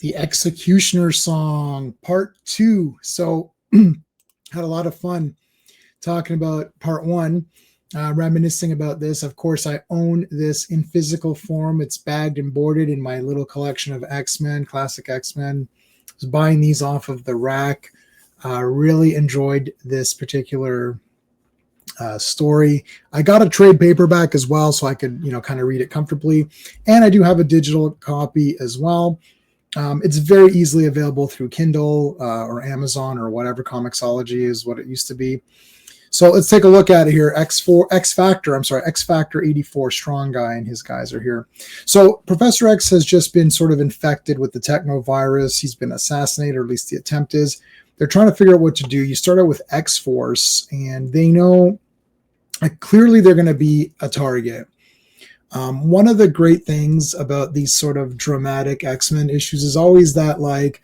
the X-Cutioner song, part 2. So, had a lot of fun talking about part 1, reminiscing about this. Of course, I own this in physical form. It's bagged and boarded in my little collection of X-Men, classic X-Men. I was buying these off of the rack. Really enjoyed this particular story. I got a trade paperback as well, so I could, kind of read it comfortably. And I do have a digital copy as well. It's very easily available through Kindle or Amazon or whatever. Comixology is what it used to be. So let's take a look at it here. X-Factor 84, Strong Guy, and his guys are here. So Professor X has just been sort of infected with the technovirus. He's been assassinated, or at least the attempt is. They're trying to figure out what to do. You start out with X-Force, and they know clearly they're going to be a target. One of the great things about these sort of dramatic X-Men issues is always that, like,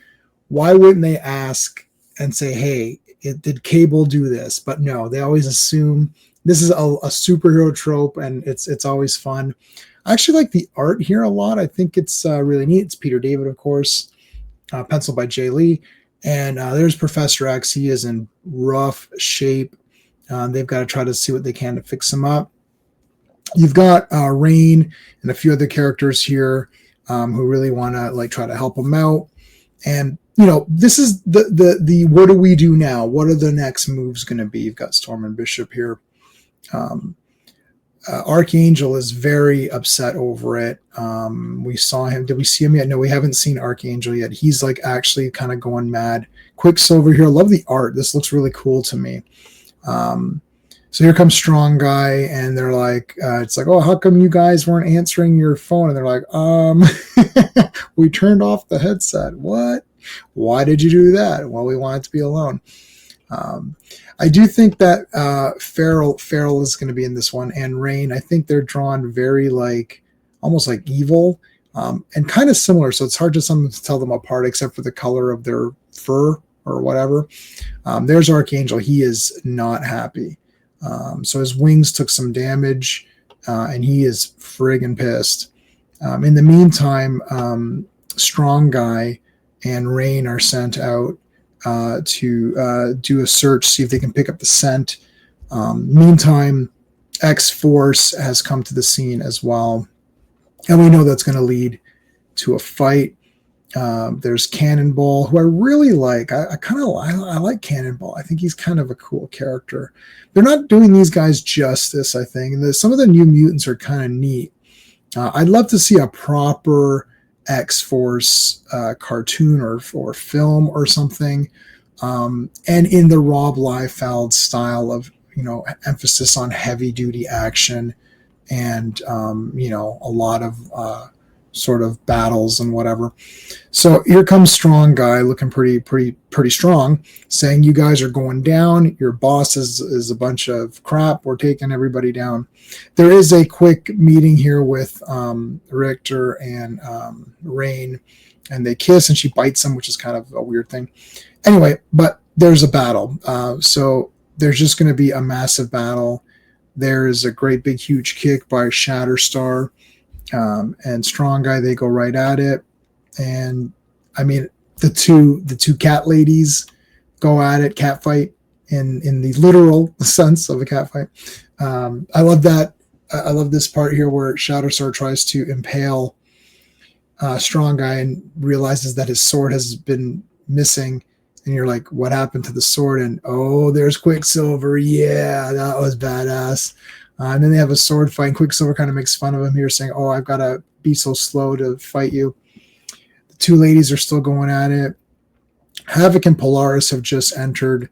why wouldn't they ask and say, hey, did Cable do this? But no, they always assume this is a superhero trope, and it's always fun. I actually like the art here a lot. I think it's really neat. It's Peter David, of course, penciled by Jay Lee. And there's Professor X. He is in rough shape. They've got to try to see what they can to fix him up. You've got Rain and a few other characters here who really want to try to help him out. And this is the what do we do now? What are the next moves going to be? You've got Storm and Bishop here. Archangel is very upset over it. We saw him. Did we see him yet? No, we haven't seen Archangel yet. He's actually kind of going mad. Quicksilver here. I love the art. This looks really cool to me. So here comes Strong Guy, and they're like, it's like, oh, how come you guys weren't answering your phone? And they're like, we turned off the headset. What? Why did you do that? Well, we wanted to be alone. I do think that Feral is going to be in this one, and Rain. I think they're drawn very almost like evil, and kind of similar. So it's hard to tell them apart, except for the color of their fur or whatever. There's Archangel. He is not happy. So his wings took some damage, and he is friggin' pissed. In the meantime, Strong Guy and Rain are sent out to do a search, see if they can pick up the scent. Meantime, X-Force has come to the scene as well, and we know that's going to lead to a fight. There's Cannonball, who I really like. I like Cannonball. I think he's kind of a cool character. They're not doing these guys justice, I think. Some of the New Mutants are kind of neat. I'd love to see a proper X-Force cartoon or film or something, and in the Rob Liefeld style of emphasis on heavy duty action and a lot of sort of battles and whatever. So here comes Strong Guy, looking pretty strong, saying, you guys are going down. Your boss is a bunch of crap. We're taking everybody down. There is a quick meeting here with Richter and Rain, and they kiss, and she bites him, which is kind of a weird thing. Anyway, but there's a battle. So there's just going to be a massive battle. There's a great big huge kick by Shatterstar. And Strong Guy, they go right at it, and I mean the two cat ladies go at it, cat fight in the literal sense of a cat fight. I love that. I love this part here where Shatterstar tries to impale Strong Guy and realizes that his sword has been missing, and you're like, what happened to the sword? And oh, there's Quicksilver. Yeah, that was badass. And then they have a sword fight, and Quicksilver kind of makes fun of him here, saying, oh, I've got to be so slow to fight you. The two ladies are still going at it. Havoc and Polaris have just entered.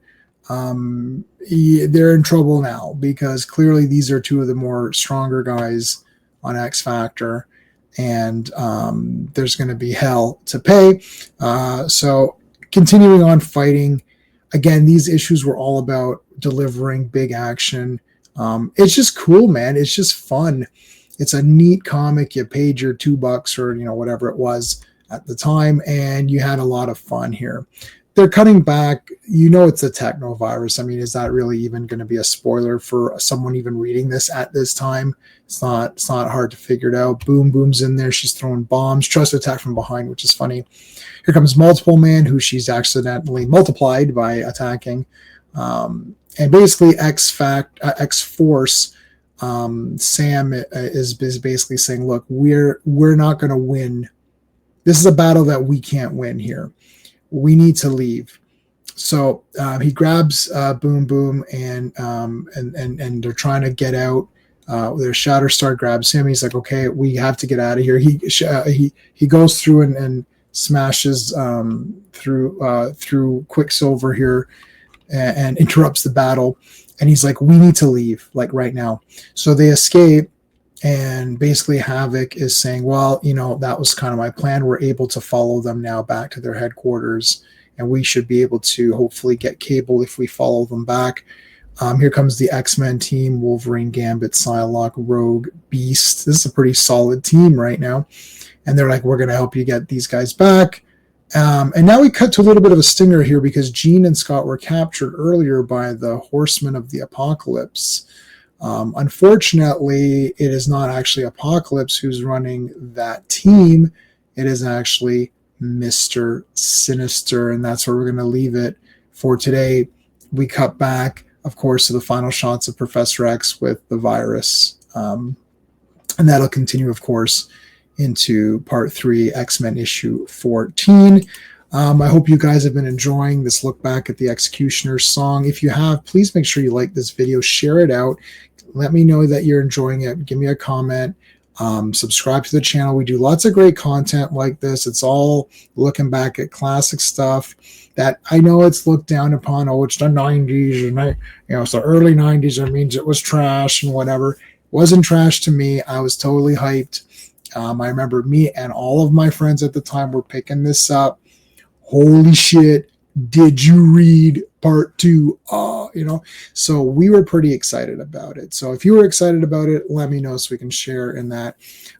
They're in trouble now, because clearly these are two of the more stronger guys on X Factor, and there's going to be hell to pay. So continuing on fighting. Again, these issues were all about delivering big action. It's just cool, man. It's just fun. It's a neat comic. You paid your $2 or whatever it was at the time, and you had a lot of fun here. they're cutting back. You know, it's a techno virus. I mean, is that really even going to be a spoiler for someone even reading this at this time? It's not. It's not hard to figure it out. Boom Boom's in there. She's throwing bombs. Tries to attack from behind, which is funny. Here comes Multiple Man, who she's accidentally multiplied by attacking. And basically, X Force. Sam is basically saying, "Look, we're not going to win. This is a battle that we can't win here. We need to leave." So he grabs Boom Boom, and they're trying to get out. Their Shatterstar grabs him. He's like, "Okay, we have to get out of here." He goes through and smashes through Quicksilver here and interrupts the battle. And he's like, "We need to leave, like right now." So they escape, and basically Havoc is saying, "Well, you know, that was kind of my plan. We're able to follow them now back to their headquarters, and we should be able to hopefully get Cable if we follow them back." Here comes the X-Men team: Wolverine, Gambit, Psylocke, Rogue, Beast. This is a pretty solid team right now. And they're like, "We're going to help you get these guys back." And now we cut to a little bit of a stinger here, because Jean and Scott were captured earlier by the Horsemen of the Apocalypse. Unfortunately, it is not actually Apocalypse who's running that team. It is actually Mr. Sinister, and that's where we're going to leave it for today. We cut back, of course, to the final shots of Professor X with the virus. And that'll continue, of course, into part 3, X-Men issue 14. I hope you guys have been enjoying this look back at the X-Cutioner song. If you have, please make sure you like this video, share it out. Let me know that you're enjoying it. Give me a comment. Subscribe to the channel. We do lots of great content like this. It's all looking back at classic stuff that I know it's looked down upon. Oh, it's the 90s, and it's the early 90s. It means it was trash and whatever. It wasn't trash to me. I was totally hyped. I remember me and all of my friends at the time were picking this up. Holy shit, did you read part 2? So we were pretty excited about it. So if you were excited about it, let me know so we can share in that.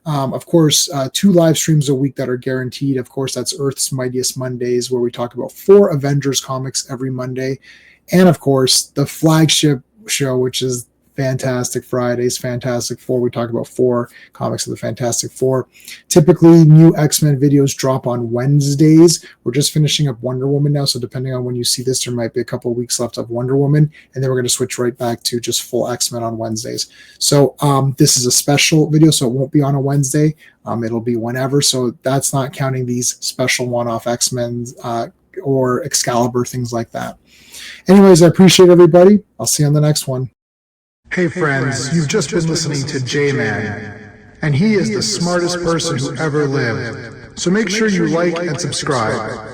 Of course, 2 live streams a week that are guaranteed. Of course, that's Earth's Mightiest Mondays, where we talk about 4 Avengers comics every Monday. And of course, the flagship show, which is Fantastic Fridays, Fantastic Four. We talk about 4 comics of the Fantastic Four. Typically, new X-Men videos drop on Wednesdays. We're just finishing up Wonder Woman now, so depending on when you see this, there might be a couple of weeks left of Wonder Woman, and then we're going to switch right back to just full X-Men on Wednesdays. So this is a special video, so it won't be on a Wednesday. It'll be whenever, so that's not counting these special one-off X-Men or Excalibur, things like that. Anyways, I appreciate everybody. I'll see you on the next one. Hey friends, you've just been listening to J-Man, and he is the smartest person who ever lived. So make sure you like and subscribe.